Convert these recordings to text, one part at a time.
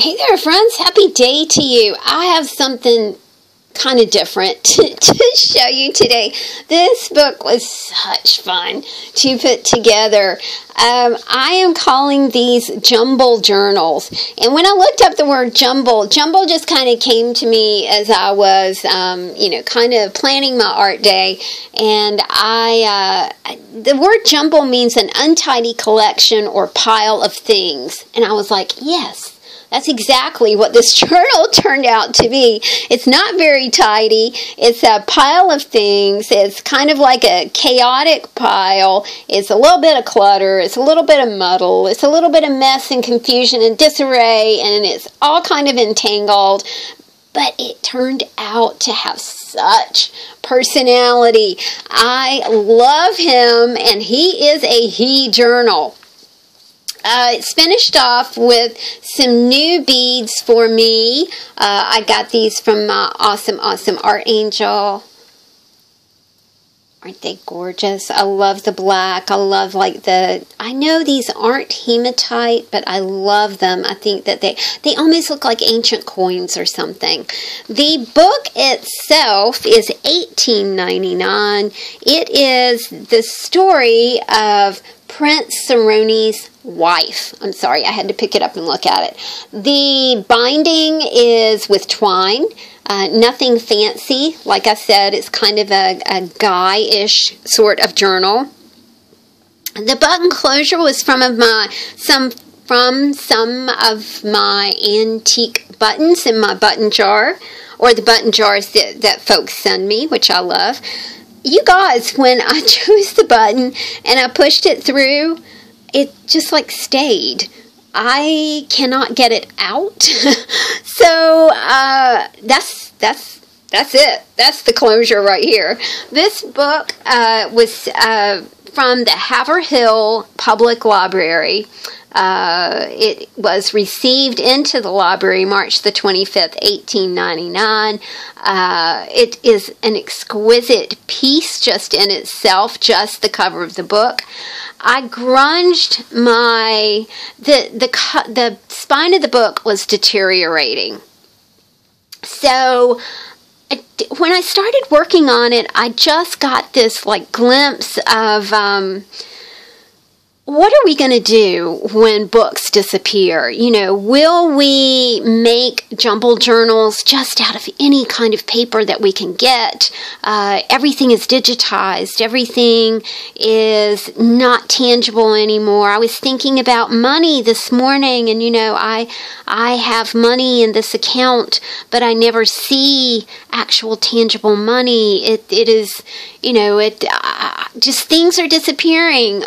Hey there, friends. Happy day to you. I have something kind of different to show you today. This book was such fun to put together. I am calling these Jumble journals. And when I looked up the word Jumble just kind of came to me as I was, kind of planning my art day. And the word Jumble means an untidy collection or pile of things. And I was like, yes. That's exactly what this journal turned out to be. It's not very tidy. It's a pile of things. It's kind of like a chaotic pile. It's a little bit of clutter. It's a little bit of muddle. It's a little bit of mess and confusion and disarray, and it's all kind of entangled. But it turned out to have such personality. I love him, and he is a he journal. It's finished off with some new beads for me. I got these from my awesome art angel. Aren't they gorgeous? I love the black. I love I know these aren't hematite, but I love them. I think that they almost look like ancient coins or something. The book itself is $18.99. It is the story of Prince Saroni's wife. I'm sorry, I had to pick it up and look at it. The binding is with twine. Nothing fancy. Like I said, it's kind of a guy-ish sort of journal. The button closure was from some of my antique buttons in my button jar, or the button jars that folks send me, which I love. You guys, when I chose the button and I pushed it through, it just stayed. I cannot get it out. So that's it. That's the closure right here. This book was from the Haverhill Public Library. It was received into the library March the 25th, 1899. It is an exquisite piece just in itself, just the cover of the book. I grunged the spine of the book was deteriorating. So when I started working on it, I just got this glimpse of what are we going to do when books disappear? Will we make jumble journals just out of any kind of paper that we can get? Everything is digitized. Everything is not tangible anymore. I was thinking about money this morning, and I have money in this account, but I never see actual tangible money. It is, just things are disappearing.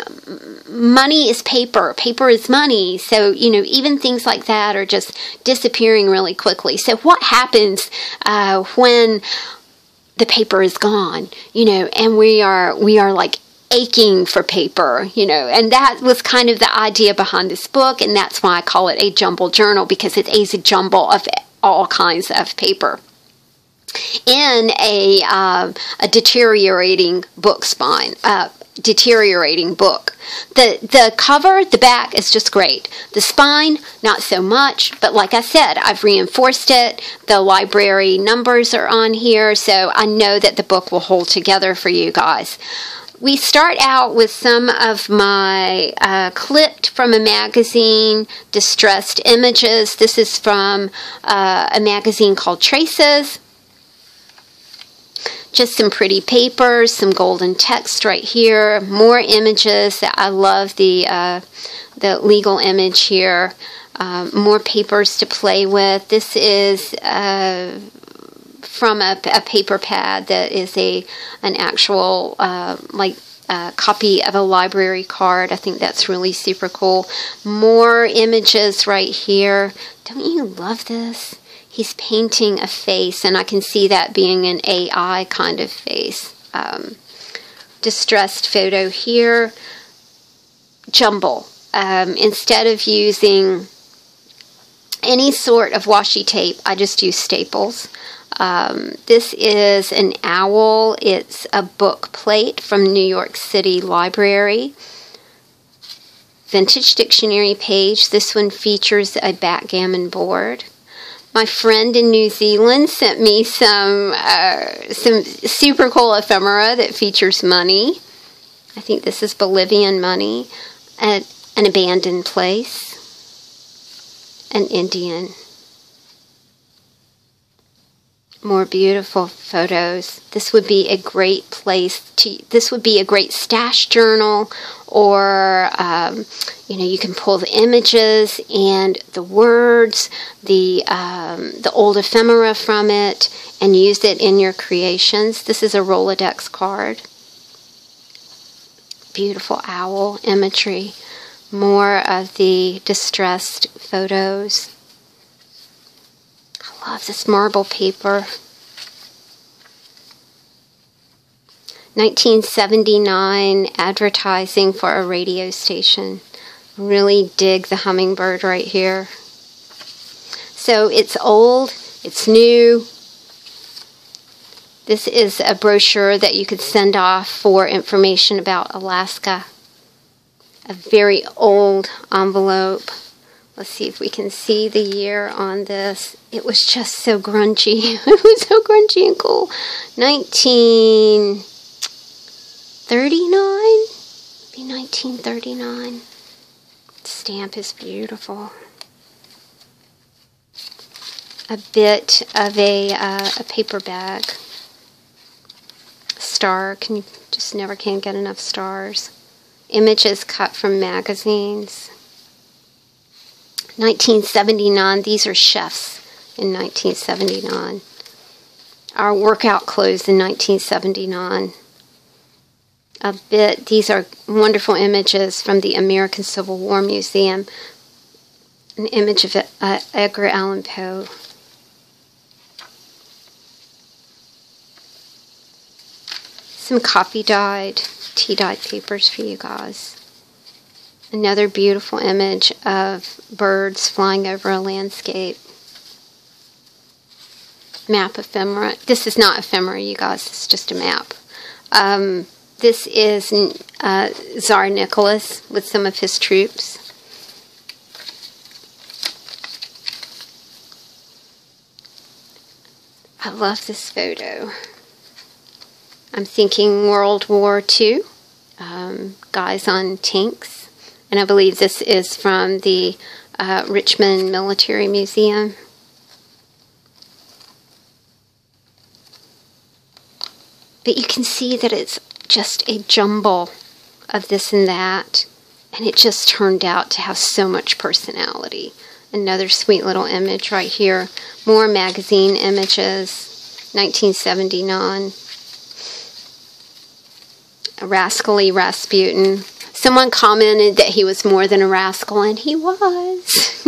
Money is paper. Paper is money. So, even things like that are just disappearing really quickly. So what happens when the paper is gone, and we are aching for paper, and that was kind of the idea behind this book, and that's why I call it a jumble journal, because it is a jumble of all kinds of paper in a deteriorating book spine, deteriorating book. The cover, the back is just great. The spine, not so much, but like I said, I've reinforced it. The library numbers are on here, so I know that the book will hold together for you guys. We start out with some of my clipped from a magazine, distressed images. This is from a magazine called Traces. Just some pretty papers, some golden text right here, more images. I love the legal image here. More papers to play with. This is from a paper pad that is an actual copy of a library card. I think that's really super cool. More images right here. Don't you love this? He's painting a face, and I can see that being an AI kind of face. Distressed photo here. Jumble. Instead of using any sort of washi tape, I just use staples. This is an owl. It's a book plate from New York City Library. Vintage dictionary page. This one features a backgammon board. My friend in New Zealand sent me some super cool ephemera that features money. I think this is Bolivian money. An abandoned place. An Indian. More beautiful photos. This would be a great place to, this would be a great stash journal, or, you can pull the images and the words, the old ephemera from it, and use it in your creations. This is a Rolodex card. Beautiful owl imagery. More of the distressed photos. I love this marble paper. 1979 advertising for a radio station. Really dig the hummingbird right here. So it's old, it's new. This is a brochure that you could send off for information about Alaska. A very old envelope. Let's see if we can see the year on this. It was just so grungy. It was so grungy and cool. 1939? Maybe 1939. The stamp is beautiful. A bit of a paper bag. Star. Just never can get enough stars. Images cut from magazines. 1979. These are chefs in 1979. Our workout clothes in 1979. A bit. These are wonderful images from the American Civil War Museum. An image of Edgar Allan Poe. Some copy-dyed, tea-dyed papers for you guys. Another beautiful image of birds flying over a landscape. Map ephemera. This is not ephemera, you guys. It's just a map. This is Tsar Nicholas with some of his troops. I love this photo. I'm thinking World War II. Guys on tanks. And I believe this is from the Richmond Military Museum. But you can see that it's just a jumble of this and that. And it just turned out to have so much personality. Another sweet little image right here. More magazine images. 1979. A rascally Rasputin. Someone commented that he was more than a rascal, and he was.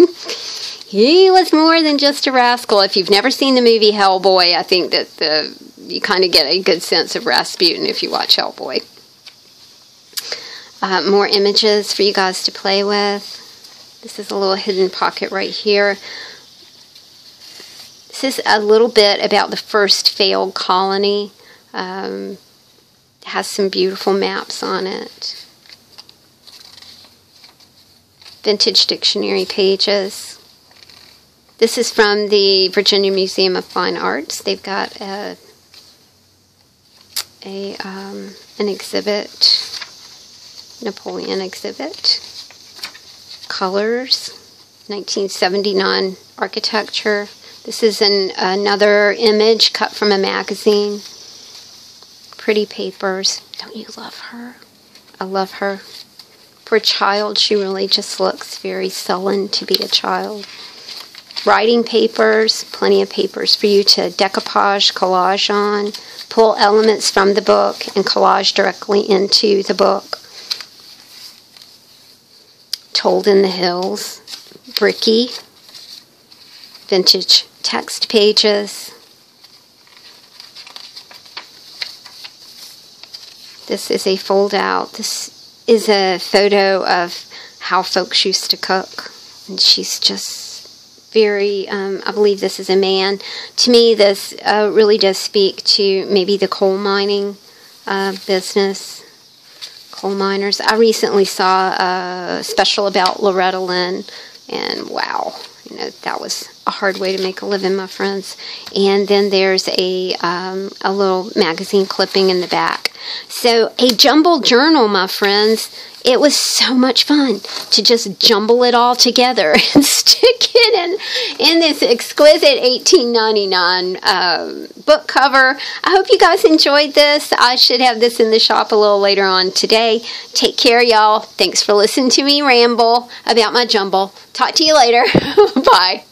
He was more than just a rascal. If you've never seen the movie Hellboy, I think that you kind of get a good sense of Rasputin if you watch Hellboy. More images for you guys to play with. This is a little hidden pocket right here. This is a little bit about the first failed colony. It has some beautiful maps on it. Vintage dictionary pages. This is from the Virginia Museum of Fine Arts. They've got an exhibit, Napoleon exhibit. Colors, 1979 architecture. This is another image cut from a magazine. Pretty papers. Don't you love her? I love her. For a child, she really just looks very sullen to be a child. Writing papers, plenty of papers for you to decoupage, collage on, pull elements from the book and collage directly into the book. Told in the Hills, bricky, vintage text pages. This is a fold out. This is a photo of how folks used to cook. And she's just very, I believe this is a man. To me, this really does speak to maybe the coal mining business. coal miners. I recently saw a special about Loretta Lynn, and wow, that was a hard way to make a living, my friends. And then there's a little magazine clipping in the back. So a jumble journal, my friends. It was so much fun to just jumble it all together and stick it in this exquisite $18.99 book cover. I hope you guys enjoyed this. I should have this in the shop a little later on today. Take care, y'all. Thanks for listening to me ramble about my jumble. Talk to you later. Bye.